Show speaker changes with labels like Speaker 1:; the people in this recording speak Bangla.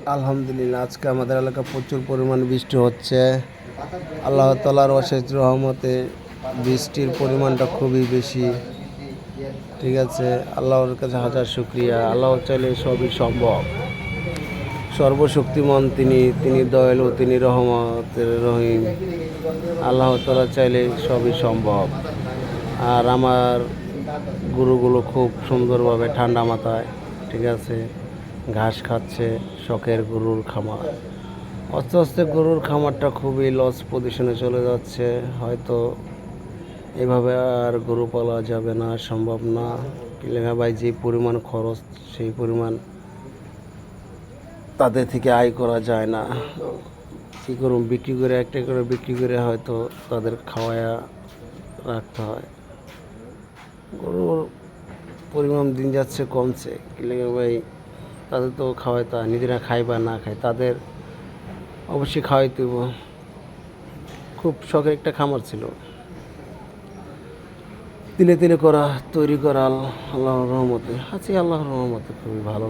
Speaker 1: আলহামদুলিল্লাহ, আজকে আমাদের এলাকা প্রচুর পরিমাণ বৃষ্টি হচ্ছে। আল্লাহ তাআলার অশেষ রহমতে বৃষ্টির পরিমাণটা খুবই বেশি। ঠিক আছে, আল্লাহর কাছে হাজার শুকরিয়া। আল্লাহ চাইলে সবই সম্ভব। সর্বশক্তিমান তিনি দয়ালু, তিনি রহমতের রহিম। আল্লাহ তাআলা চাইলে সবই সম্ভব। আর আমার গরুগুলো খুব সুন্দরভাবে ঠান্ডা মাথায়, ঠিক আছে, ঘাস খাচ্ছে। শখের গরুর খামার, আস্তে আস্তে গরুর খামারটা খুবই লস পজিশনে চলে যাচ্ছে। হয়তো এভাবে আর গরু পালা যাবে না, সম্ভব না। লেখা ভাই, যে পরিমাণ খরচ সেই পরিমাণ তাদের থেকে আয় করা যায় না। কী করুন, বিক্রি করে একটা করে বিক্রি করে হয়তো তাদের খাওয়ায়া রাখতে হয়। গরুর পরিমাণ দিন যাচ্ছে কমছে। লেখা ভাই, তাদের তো খাওয়াইতে হয়, নিজেরা খায় বা না খায়, তাদের অবশ্যই খাওয়াইতে হইব। খুব শখের একটা খামার ছিল, তিলে তিলে করা, তৈরি করা। আল্লাহর রহমতে আছি, আল্লাহর রহমতে খুবই ভালো।